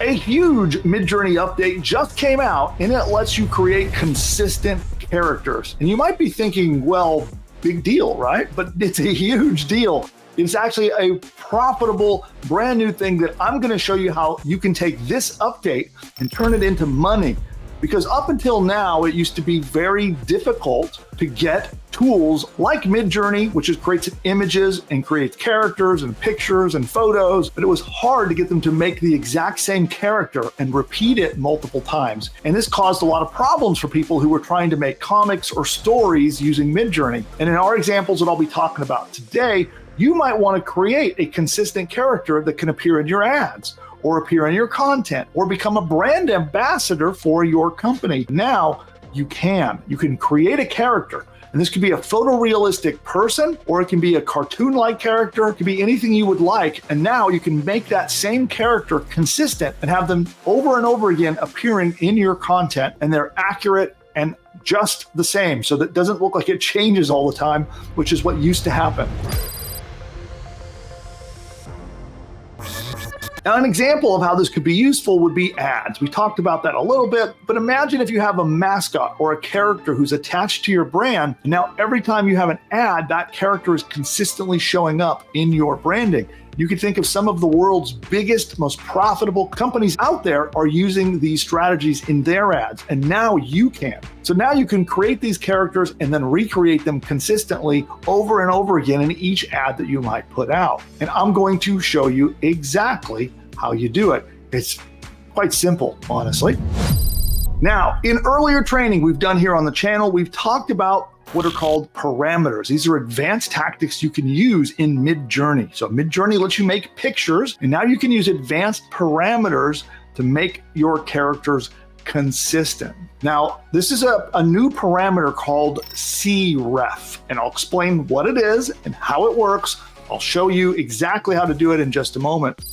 A huge Midjourney update just came out, and it lets you create consistent characters. And you might be thinking, well, big deal, right? But it's a huge deal. It's actually a profitable, brand new thing that I'm going to show you how you can take this update and turn it into money. Because up until now, it used to be very difficult to get tools like Midjourney, which creates images and creates characters and pictures and photos, but it was hard to get them to make the exact same character and repeat it multiple times. And this caused a lot of problems for people who were trying to make comics or stories using Midjourney. And in our examples that I'll be talking about today, you might want to create a consistent character that can appear in your ads, or appear in your content, or become a brand ambassador for your company. Now you can create a character, and this could be a photorealistic person, or it can be a cartoon-like character. It could be anything you would like. And now you can make that same character consistent and have them over and over again appearing in your content, and they're accurate and just the same. So that it doesn't look like it changes all the time, which is what used to happen. Now, an example of how this could be useful would be ads. We talked about that a little bit, but imagine if you have a mascot or a character who's attached to your brand, and now every time you have an ad, that character is consistently showing up in your branding. You can think of some of the world's biggest, most profitable companies out there are using these strategies in their ads, and now you can. So now you can create these characters and then recreate them consistently over and over again in each ad that you might put out. And I'm going to show you exactly how you do it. It's quite simple, honestly. Now, in earlier training we've done here on the channel, we've talked about what are called parameters. These are advanced tactics you can use in Midjourney. So Midjourney lets you make pictures, and now you can use advanced parameters to make your characters consistent. Now, this is a new parameter called CREF, and I'll explain what it is and how it works. I'll show you exactly how to do it in just a moment.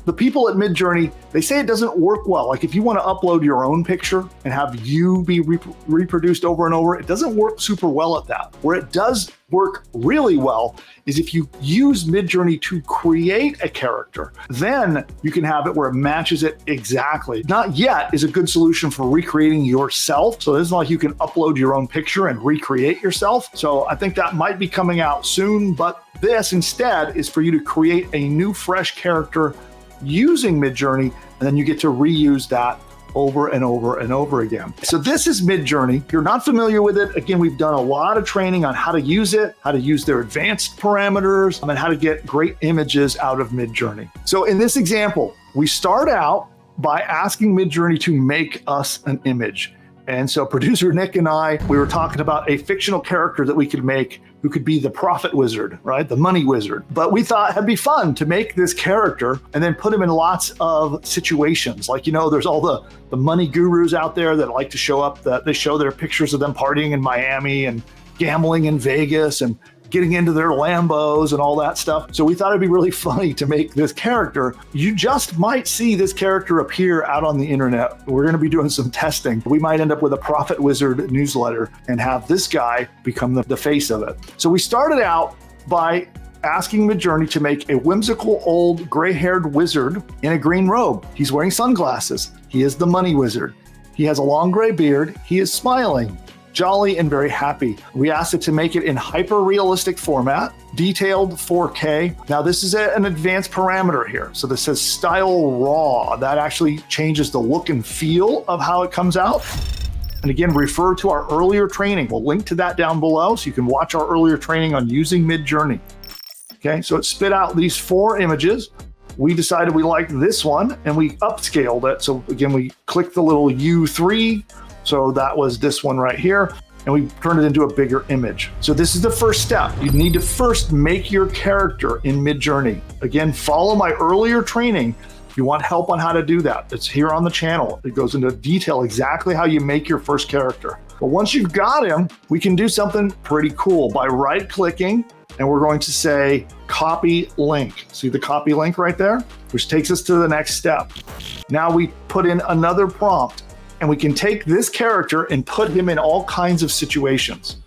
The people at Midjourney, they say it doesn't work well. Like if you want to upload your own picture and have you be reproduced over and over, it doesn't work super well at that. Where it does work really well is if you use Midjourney to create a character, then you can have it where it matches it exactly. Not yet is a good solution for recreating yourself. So it's not like you can upload your own picture and recreate yourself. So I think that might be coming out soon, but this instead is for you to create a new fresh character using Midjourney, and then you get to reuse that over and over and over again. So this is Midjourney. If you're not familiar with it, again, we've done a lot of training on how to use it, how to use their advanced parameters, and how to get great images out of Midjourney. So in this example, we start out by asking Midjourney to make us an image. And so producer Nick and I, we were talking about a fictional character that we could make who could be the profit wizard, right? The money wizard. But we thought it'd be fun to make this character and then put him in lots of situations. Like, you know, there's all the money gurus out there that like to show up, that they show their pictures of them partying in Miami and gambling in Vegas and getting into their Lambos and all that stuff. So we thought it'd be really funny to make this character. You just might see this character appear out on the internet. We're going to be doing some testing. We might end up with a Profit Wizard newsletter and have this guy become the face of it. So we started out by asking Midjourney to make a whimsical old gray-haired wizard in a green robe. He's wearing sunglasses. He is the money wizard. He has a long gray beard. He is smiling, jolly and very happy. We asked it to make it in hyper-realistic format, detailed 4K. Now this is an advanced parameter here. So this says style raw. That actually changes the look and feel of how it comes out. And again, refer to our earlier training. We'll link to that down below so you can watch our earlier training on using Midjourney. Okay, so it spit out these 4 images. We decided we liked this one and we upscaled it. So again, we clicked the little U3. So that was this one right here, and we turned it into a bigger image. So this is the first step. You need to first make your character in Midjourney. Again, follow my earlier training if you want help on how to do that. It's here on the channel. It goes into detail exactly how you make your first character. But once you've got him, we can do something pretty cool by right-clicking, and we're going to say copy link. See the copy link right there? Which takes us to the next step. Now we put in another prompt, and we can take this character and put him in all kinds of situations.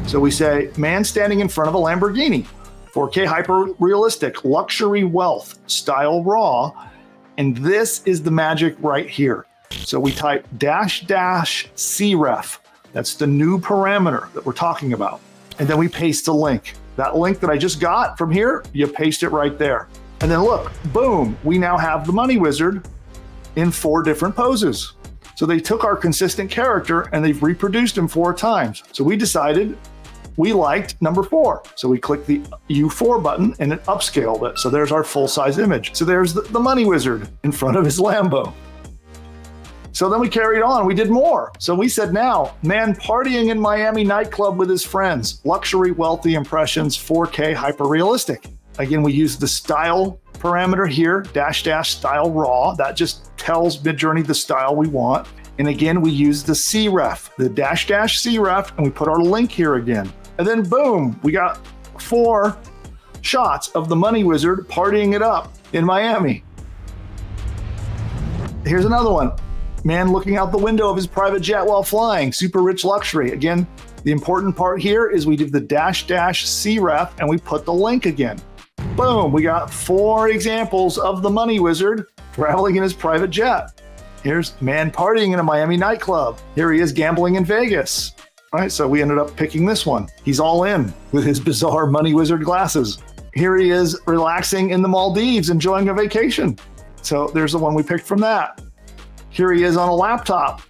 So we say, man standing in front of a Lamborghini, 4K hyper realistic, luxury wealth, style raw, And this is the magic right here. So we type --cref. That's the new parameter that we're talking about. And then we paste a link. That link that I just got from here, you paste it right there. And then look, boom, we now have the money wizard in 4 different poses. So they took our consistent character and they've reproduced him 4 times. So we decided we liked number 4. So we clicked the U4 button and it upscaled it. So there's our full-size image. So there's the money wizard in front of his Lambo. So then we carried on, we did more. So we said now, man partying in Miami nightclub with his friends, luxury, wealthy impressions, 4K, hyper-realistic. Again, we use the style parameter here, -- style raw. That just tells Midjourney the style we want. And again, we use the cref, the -- cref, and we put our link here again. And then boom, we got 4 shots of the money wizard partying it up in Miami. Here's another one. Man looking out the window of his private jet while flying, super rich luxury. Again, the important part here is we did the -- cref and we put the link again. Boom, we got 4 examples of the money wizard traveling in his private jet. Here's man partying in a Miami nightclub. Here he is gambling in Vegas. All right, so we ended up picking this one. He's all in with his bizarre money wizard glasses. Here he is relaxing in the Maldives, enjoying a vacation. So there's the one we picked from that. Here he is on a laptop,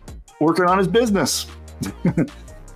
working on his business.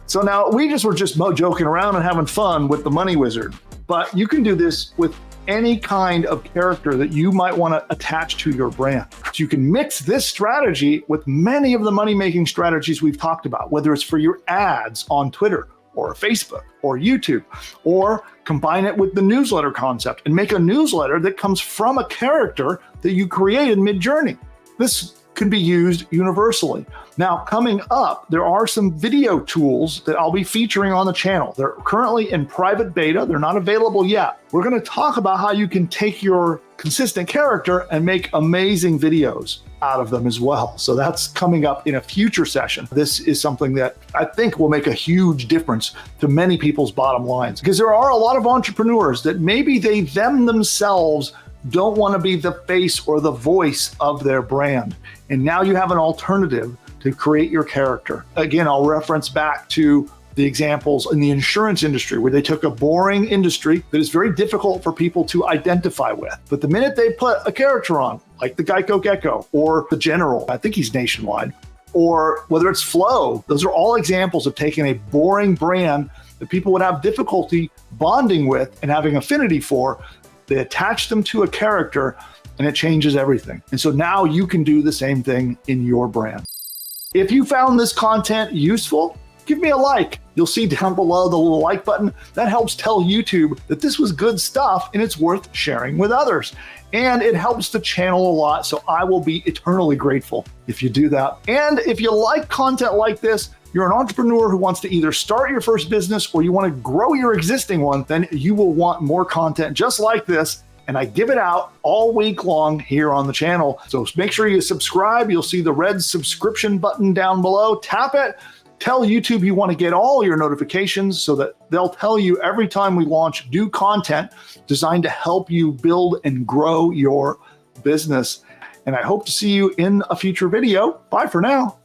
So now we were just joking around and having fun with the money wizard, but you can do this with any kind of character that you might want to attach to your brand. So you can mix this strategy with many of the money-making strategies we've talked about, whether it's for your ads on Twitter or Facebook or YouTube, or combine it with the newsletter concept and make a newsletter that comes from a character that you create in Midjourney. This can be used universally. Now, coming up, there are some video tools that I'll be featuring on the channel. They're currently in private beta. They're not available yet. We're going to talk about how you can take your consistent character and make amazing videos out of them as well. So that's coming up in a future session. This is something that I think will make a huge difference to many people's bottom lines, because there are a lot of entrepreneurs that maybe they themselves don't want to be the face or the voice of their brand. And now you have an alternative to create your character. Again, I'll reference back to the examples in the insurance industry where they took a boring industry that is very difficult for people to identify with. But the minute they put a character on, like the Geico Gecko or the General, I think he's nationwide, or whether it's Flow, those are all examples of taking a boring brand that people would have difficulty bonding with and having affinity for. They attach them to a character and it changes everything. And so now you can do the same thing in your brand. If you found this content useful, give me a like. You'll see down below the little like button. That helps tell YouTube that this was good stuff and it's worth sharing with others. And it helps the channel a lot, so I will be eternally grateful if you do that. And if you like content like this, you're an entrepreneur who wants to either start your first business or you want to grow your existing one, then you will want more content just like this. And I give it out all week long here on the channel. So make sure you subscribe. You'll see the red subscription button down below. Tap it. Tell YouTube you want to get all your notifications so that they'll tell you every time we launch new content designed to help you build and grow your business. And I hope to see you in a future video. Bye for now.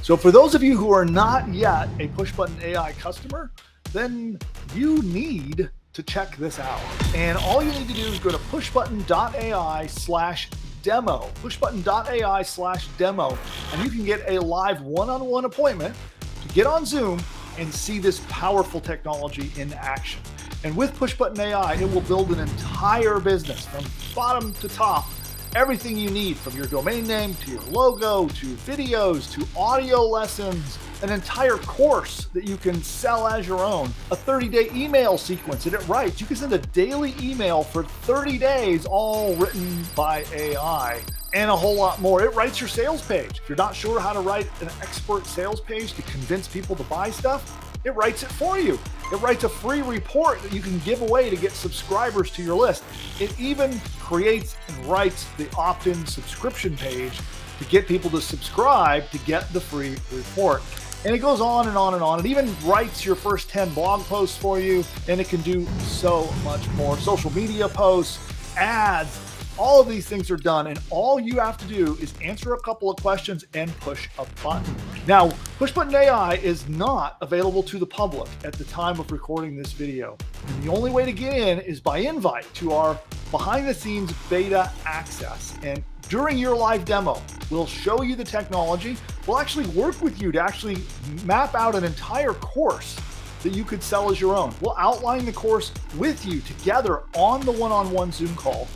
So for those of you who are not yet a PushButton AI customer, then you need to check this out. And all you need to do is go to pushbutton.ai/demo, pushbutton.ai/demo, and you can get a live one-on-one appointment to get on Zoom and see this powerful technology in action. And with PushButton AI, it will build an entire business from bottom to top. Everything you need, from your domain name to your logo to videos to audio lessons, an entire course that you can sell as your own, a 30-day email sequence that it writes. You can send a daily email for 30 days, all written by AI, and a whole lot more. It writes your sales page. If you're not sure how to write an expert sales page to convince people to buy stuff, it writes it for you. It writes a free report that you can give away to get subscribers to your list. It even creates and writes the opt-in subscription page to get people to subscribe to get the free report. And it goes on and on and on. It even writes your first 10 blog posts for you, and it can do so much more. Social media posts, ads, All of these things are done, and all you have to do is answer a couple of questions and push a button. Now, PushButton AI is not available to the public at the time of recording this video. And the only way to get in is by invite to our behind-the-scenes beta access. And during your live demo, we'll show you the technology. We'll actually work with you to actually map out an entire course that you could sell as your own. We'll outline the course with you together on the one-on-one Zoom call.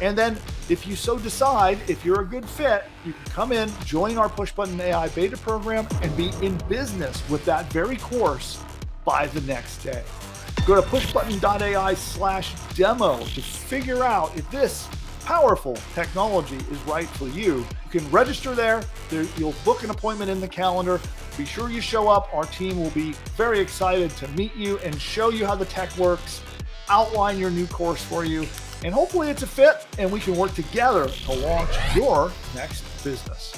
And then if you so decide, if you're a good fit, you can come in, join our PushButton AI beta program, and be in business with that very course by the next day. Go to pushbutton.ai/demo to figure out if this powerful technology is right for you. You can register there. You'll book an appointment in the calendar. Be sure you show up. Our team will be very excited to meet you and show you how the tech works, outline your new course for you, and hopefully it's a fit and we can work together to launch your next business.